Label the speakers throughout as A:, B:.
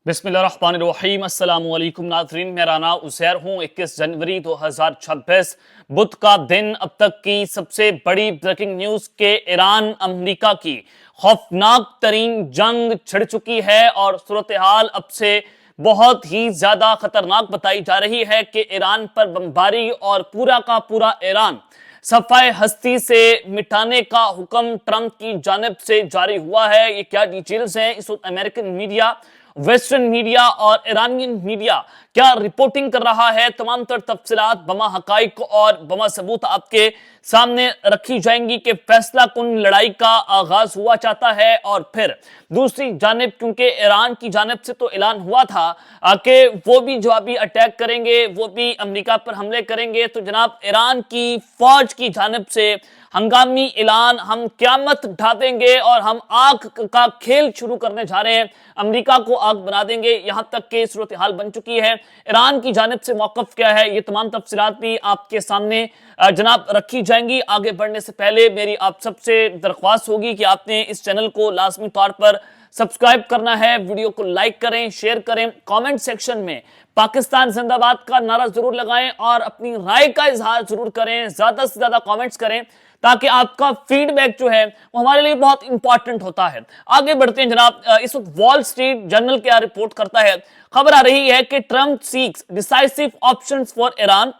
A: बिस्मिल्लाहिर्रहमानिर्रहीम। अस्सलाम वालेकुम नाज़रीन, मेरा नाम उज़ैर हूँ। 21 जनवरी 2026 बुध का दिन। अब तक की सबसे बड़ी ब्रेकिंग न्यूज़ के ईरान अमेरिका की खौफनाक तरीन जंग छिड़ चुकी है और सूरत हाल अब से बहुत ही ज़्यादा खतरनाक बताई जा रही है कि ईरान पर बमबारी और पूरा का पूरा ईरान सफाए हस्ती से मिटाने का हुक्म ट्रंप की जानिब से जारी हुआ है। ये क्या डिटेल्स हैं, इस वक्त अमेरिकन मीडिया, वेस्टर्न मीडिया और ईरानियन मीडिया क्या रिपोर्टिंग कर रहा है, तमाम तर तफसीलात बमा हकाइक और बमा सबूत आपके सामने रखी जाएंगी कि फैसला कुन लड़ाई का आगाज हुआ चाहता है। और फिर दूसरी जानिब, क्योंकि ईरान की जानिब से तो ऐलान हुआ था कि वो भी जवाबी अटैक करेंगे, वो भी अमेरिका पर हमले करेंगे, तो जनाब ईरान की फौज की जानिब से हंगामी ऐलान, हम क़यामत ढा देंगे और हम आग का खेल शुरू करने जा रहे हैं, अमेरिका को आग बना देंगे, यहां तक कि सूरत हाल बन चुकी है। ईरान की जानिब से मौक़िफ़ क्या है, ये तमाम तफसीलात भी आपके सामने जनाब रखी जाएंगी। आगे बढ़ने से पहले मेरी आप सबसे दरख्वास्त होगी कि आपने इस चैनल को लाजमी तौर पर सब्सक्राइब करना है, वीडियो को लाइक करें, शेयर करें, कमेंट सेक्शन में पाकिस्तान जिंदाबाद का नारा जरूर लगाएं और अपनी राय का इजहार जरूर करें, ज्यादा से ज्यादा कमेंट्स करें ताकि आपका फीडबैक जो है वो हमारे लिए बहुत इंपॉर्टेंट होता है। आगे बढ़ते हैं जनाब। इस वक्त वॉल स्ट्रीट जर्नल क्या रिपोर्ट करता है, खबर आ रही है कि Trump seeks decisive options for Iran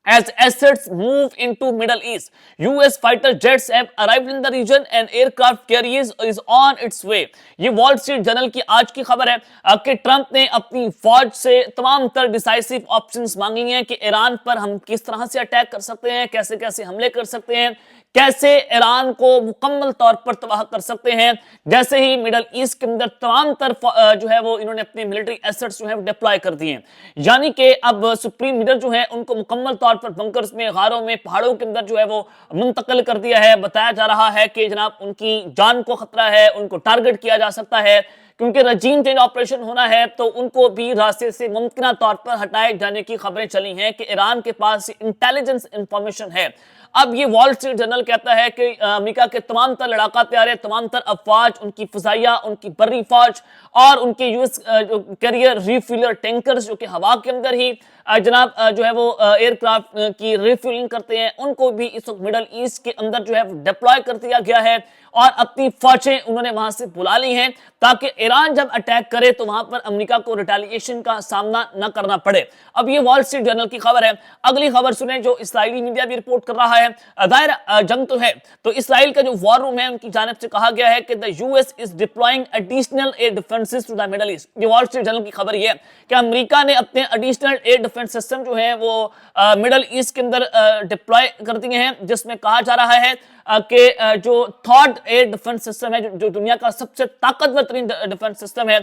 A: as assets move into Middle East. US fighter jets have arrived in the region and aircraft carriers is on its way. ये Wall Street Journal की आज की खबर है कि ट्रंप ने अपनी फौज से तमाम तर डिसाइसिव ऑप्शंस मांगी हैं कि ईरान पर हम किस तरह से अटैक कर सकते हैं, कैसे कैसे हमले कर सकते हैं, कैसे ईरान को मुकम्मल तौर पर तबाह कर सकते हैं। जैसे ही मिडल ईस्ट के अंदर तमाम तरफ जो है वो इन्होंने अपने मिलिट्री एसेट्स जो है डिप्लॉय कर दिए, यानी कि अब सुप्रीम लीडर जो है उनको मुकम्मल तौर पर बंकर्स में, गारों में, पहाड़ों के अंदर जो है वो मुंतकिल कर दिया है। बताया जा रहा है कि जनाब उनकी जान को खतरा है, उनको टारगेट किया जा सकता है, क्योंकि रजीम चेंज ऑपरेशन होना है तो उनको भी रास्ते से मुमकिन तौर पर हटाए जाने की खबरें चली हैं कि ईरान के पास इंटेलिजेंस इंफॉर्मेशन है। अब ये वॉल स्ट्रीट जर्नल कहता है कि अमेरिका के तमाम तर लड़ाका तैयारे, तमाम तर अफवाज, उनकी फिजाइया, उनकी बर्री फौज और उनके यूएस कैरियर रिफ्यूलर टैंकर्स जो कि हवा के अंदर ही जनाब जो है वो एयरक्राफ्ट की रिफ्यूलिंग करते हैं, उनको भी इस वक्त मिडल ईस्ट के अंदर जो है डिप्लॉय कर दिया गया है और अपनी फौजें उन्होंने वहां से बुला ली हैं ताकि ईरान जब अटैक करे तो वहां पर अमेरिका को रिटेलिएशन का सामना न करना पड़े। अब ये वॉल स्ट्रीट जर्नल की खबर है। अगली खबर सुने जो इस्राएली मीडिया भी रिपोर्ट कर रहा है। दायर जंग तो है, तो इसराइल का जो वॉर रूम है उनकी जानिब से कहा गया है कि the US is deploying additional air defenses to the Middle East. ये वॉल स्ट्रीट जर्नल की खबर ये है कि अमेरिका ने अपने एडिशनल एयर डिफेंस सिस्टम जो है वो मिडल ईस्ट के अंदर डिप्लॉय कर दिए हैं, जिसमें कहा जा रहा है कि जो थर्ड एयर डिफेंस सिस्टम है, जो दुनिया का सबसे ताकतवर तरीन डिफेंस सिस्टम है,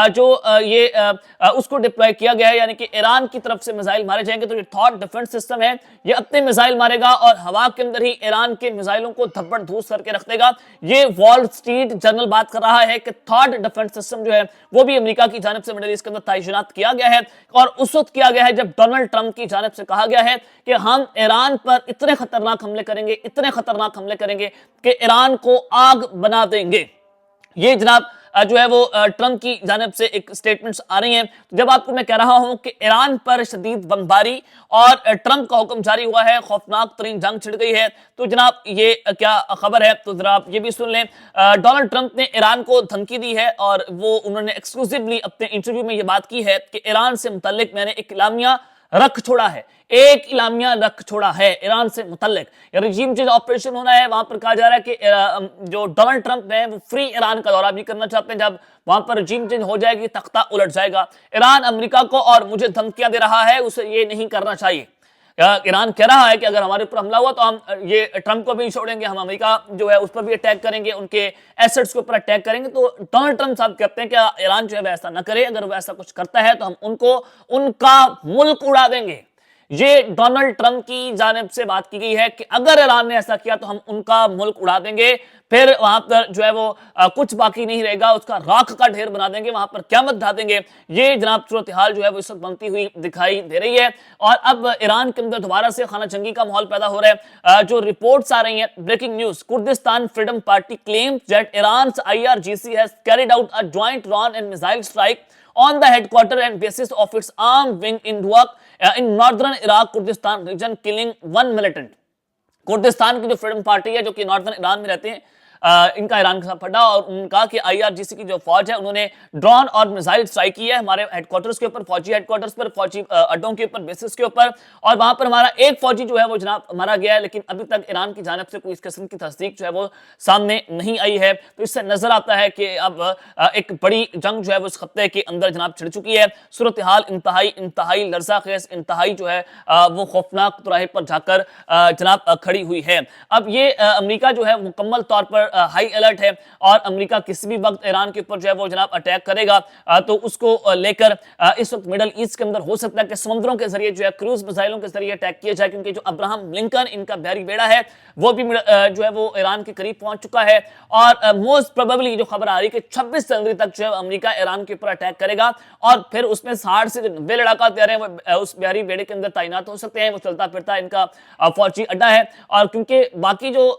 A: जो ये उसको डिप्लॉय किया गया है, यानी कि ईरान की तरफ से मिसाइल मारे जाएंगे तो ये थर्ड डिफेंस सिस्टम है, ये अपने मिसाइल मारेगा और हवा के अंदर ही ईरान के मिसाइलों को धब्बड़ धूस करके रख देगा। ये वॉल स्ट्रीट जर्नल बात कर रहा है कि थर्ड डिफेंस सिस्टम जो है वो भी अमेरिका की जानिब से मिडल ईस्ट के अंदर तैनात किया गया है और उस वक्त किया गया है जब डोनाल्ड ट्रंप की जानिब से कहा गया है कि हम ईरान पर इतने खतरनाक हमले करेंगे, इतने खतरनाक हमले करेंगे कि ईरान को आग बना देंगे। ये जनाब जो है वो ट्रंप की जानिब से एक स्टेटमेंट्स आ रही हैं। जब आपको मैं कह रहा हूं कि ईरान पर शदीद बमबारी और ट्रंप का हुक्म जारी हुआ है, खौफनाक तरीन जंग छिड़ गई है, तो जनाब ये क्या खबर है, तो जरा ये भी सुन लें। डोनाल्ड ट्रंप ने ईरान को धमकी दी है और वो उन्होंने एक्सक्लूसिवली अपने इंटरव्यू में ये बात की है कि ईरान से मुतल्लिक मैंने एक इलामिया रख छोड़ा है, एक इलामिया रख छोड़ा है ईरान से मुतल्लिक। रजीम चेंज ऑपरेशन होना है, वहां पर कहा जा रहा है कि जो डोनाल्ड ट्रंप है वो फ्री ईरान का दौरा भी करना चाहते हैं। जब वहां पर रजीम चेंज हो जाएगी, तख्ता उलट जाएगा। ईरान अमेरिका को और मुझे धमकियां दे रहा है, उसे ये नहीं करना चाहिए। ईरान कह रहा है कि अगर हमारे ऊपर हमला हुआ तो हम ये ट्रंप को भी छोड़ेंगे, हम अमेरिका जो है उस पर भी अटैक करेंगे, उनके एसेट्स के ऊपर अटैक करेंगे। तो डोनाल्ड ट्रंप साहब कहते हैं कि ईरान जो है वैसा ना करे, अगर वैसा कुछ करता है तो हम उनको उनका मुल्क उड़ा देंगे। ये डोनाल्ड ट्रंप की जानिब से बात की गई है कि अगर ईरान ने ऐसा किया तो हम उनका मुल्क उड़ा देंगे, फिर वहां पर जो है वो कुछ बाकी नहीं रहेगा, उसका राख का ढेर बना देंगे, वहां पर क़यामत ढा देंगे। ये जनाब सूरत हाल जो है वो इस वक्त बनती हुई दिखाई दे रही है और अब ईरान के अंदर दोबारा से खाना जंगी का माहौल पैदा हो रहा है। जो रिपोर्ट्स आ रही हैं, breaking news, Kurdistan Freedom Party claims that Iran's IRGC has carried out a joint drone and missile strike on the headquarter and basis of its armed wing in Duaq in northern Iraq Kurdistan region, killing one militant. Kurdistan की जो freedom party है जो कि northern Iran में रहते हैं, इनका Iran के साथ फटा और उन्होंने कहा कि आईआरजीसी की जो फौज है उन्होंने ड्रोन और मिसाइल स्ट्राइक की है हमारे हेडक्वार्टर्स के ऊपर, फौजी हेडक्वार्टर्स पर, फौजी अड्डों के ऊपर, बेसिस के ऊपर, और वहां पर हमारा एक फौजी जो है वो जनाब मारा गया है। लेकिन अभी तक ईरान की जानिब से कोई इस किस्म की तस्दीक जो है वो सामने नहीं आई है। तो इससे नजर आता है कि अब एक बड़ी जंग जो है वो इस खत्ते के अंदर जनाब छिड़ चुकी है। सूरत हाल इंतहाई लर्ज़ाखेज़, इंतहाई जो है वो खौफनाक तुराहे पर जाकर जनाब खड़ी हुई है। अब ये अमेरिका जो है मुकम्मल तौर पर हाई अलर्ट है और अमेरिका किसी भी वक्त ईरान के ऊपर जो है वो जनाब अटैक करेगा, तो उसको लेकर इस वक्त मिडल ईस्ट के अंदर हो सकता है कि समुद्रों के जरिए जो है क्रूज मिसाइलों के जरिए अटैक किया जाए, क्योंकि जो अब्राहम लिंकन इनका बहरी बेड़ा है वो भी जो है वो ईरान के करीब पहुंच चुका है। और मोस्ट प्रोबेबली जो खबर आ रही है कि 26 जनवरी तक जो है अमेरिका ईरान के ऊपर अटैक करेगा और फिर उसमें 60 से 90 लड़ाका तैयार है उस बहरी बेड़े के अंदर तैनात हो सकते हैं। वो चलता फिरता इनका फौजी अड्डा है। और क्योंकि बाकी जो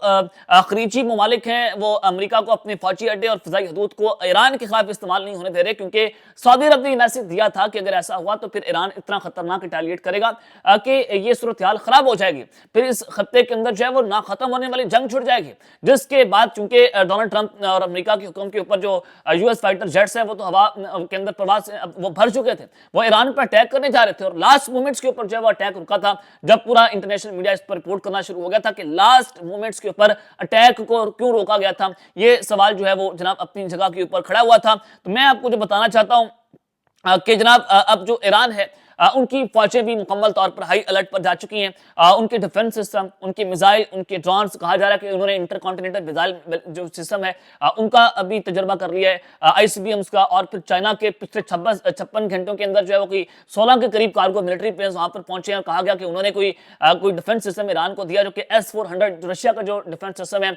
A: खलीजी ममालिक हैं वो अमेरिका को अपने फौजी अड्डे और फिजाई हदूद को ईरान के खिलाफ इस्तेमाल नहीं होने दे रहे, क्योंकि सऊदी अरब ने मैसेज दिया था कि अगर ऐसा हुआ तो फिर ईरान इतना खतरनाक रिटेलिएट करेगा कि ये सूरत हाल खराब हो जाएगी, फिर इस खत्ते के अंदर जो है वो ना खत्म होने वाली जंग छुड़ जाएगी। जिसके बाद चूंकि डोनाल्ड ट्रंप और अमेरिका की हुक्म के ऊपर जो यूएस फाइटर जेट्स हैं वो तो हवा के अंदर प्रवास वो भर चुके थे, वो ईरान पर अटैक करने जा रहे थे और लास्ट मोमेंट्स के ऊपर जो है वो अटैक रुका था, जब पूरा इंटरनेशनल मीडिया इस पर रिपोर्ट करना शुरू हो गया था कि लास्ट मोमेंट्स के ऊपर अटैक को क्यों रोका गया था। ये सवाल जो है वो जनाब अपनी जगह के ऊपर खड़ा हुआ था। तो मैं आपको जो बताना चाहता हूं कि जनाब अब जो ईरान है उनकी फौजें भी मुकम्मल तौर पर हाई अलर्ट पर जा चुकी हैं। उनके डिफेंस सिस्टम, उनके मिसाइल, उनके ड्रोन्स, कहा जा रहा है कि उन्होंने इंटरकॉन्टिनेंटल मिसाइल जो सिस्टम है उनका अभी तजर्बा कर लिया है आईसीबीएम्स का। और फिर चाइना के पिछले 56 घंटों के अंदर जो है वो कोई 16 के करीब कार्गो मिलिट्री प्लेन्स वहां पर पहुंचे हैं और कहा गया कि उन्होंने कोई डिफेंस सिस्टम ईरान को दिया जो कि S-400 रशिया का जो डिफेंस सिस्टम है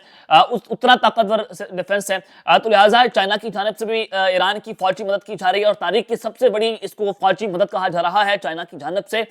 A: उतना ताकतवर डिफेंस है। तो लिहाजा चाइना की जानिब से भी ईरान की फौजी मदद की जा रही है और तारीख की सबसे बड़ी इसको फौजी मदद कहा जा रहा है चाइना की जानिब से।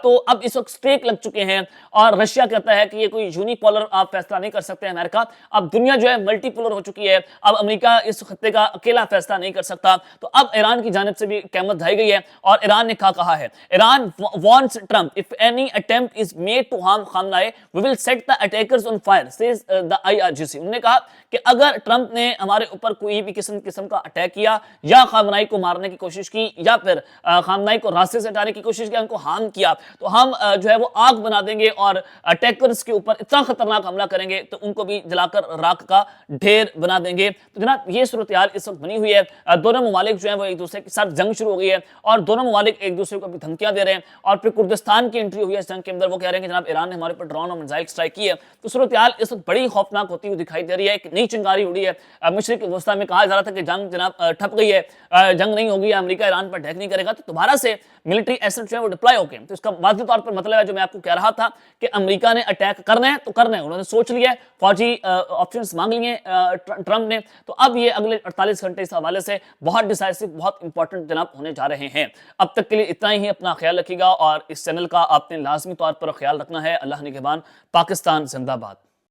A: तो अब इस वक्त स्टेक लग चुके हैं और रशिया कहता है कि ये कोई यूनिपोलर आप फैसला नहीं कर सकते अमेरिका, अब दुनिया जो है मल्टीपोलर हो चुकी है, अब अमेरिका इस खत्ते का अकेला फैसला नहीं कर सकता। तो अब ईरान की जानिब से भी कहमत ढाई गई है और ईरान ने कहा है, Iran wants Trump if any attempt is made to harm Khamenei we will set the attackers on fire says the IRGC. उन्होंने कहा कि अगर ट्रंप ने हमारे ऊपर कोई भी किस्म का अटैक किया या खामनाई को मारने की कोशिश की या फिर खामनाई को रास्ते से हटाने की कोशिश किया, उनको हार्म किया, तो हम जो है वो आग बना देंगे और अटैकर्स के ऊपर इतना खतरनाक हमला करेंगे तो उनको भी जलाकर राख का ढेर बना देंगे। तो जनाब ये सूरत हाल इस वक्त बनी हुई है। दोनों ममालिक जो है वो एक दूसरे के साथ जंग शुरू हो गई है और दोनों ममालिक एक दूसरे को भी धमकियां दे रहे हैं और फिर कुर्दिस्तान की एंट्री हुई है इस जंग के अंदर। वो कह रहे हैं कि जनाब ईरान ने हमारे पर ड्रोन और मिसाइल स्ट्राइक की है। तो सूरत हाल इस वक्त बड़ी खौफनाक होती हुई दिखाई दे रही है। एक नई चिंगारी उड़ी है मशरिक वस्ता में, कहा जा रहा था कि जंग जनाब ठप गई है, जंग नहीं होगी, अमेरिका ईरान पर अटैक नहीं करेगा, तो दोबारा से मिलिट्री एसेट जो है वो डिप्लॉय हो गए। तो इसका वाज़ेह तौर पर मतलब है जो मैं आपको कह रहा था कि अमेरिका ने अटैक करना है तो करना है, उन्होंने सोच लिया है, फौजी ऑप्शंस मांग लिए ट्रंप ने। तो अब ये अगले 48 घंटे इस हवाले से बहुत डिसाइसिव, बहुत इंपॉर्टेंट जनाब होने जा रहे हैं। अब तक के लिए इतना ही, अपना ख्याल रखिएगा और इस चैनल का आपने लाजमी तौर पर ख्याल रखना है। अल्लाह निगहबान, पाकिस्तान जिंदाबाद।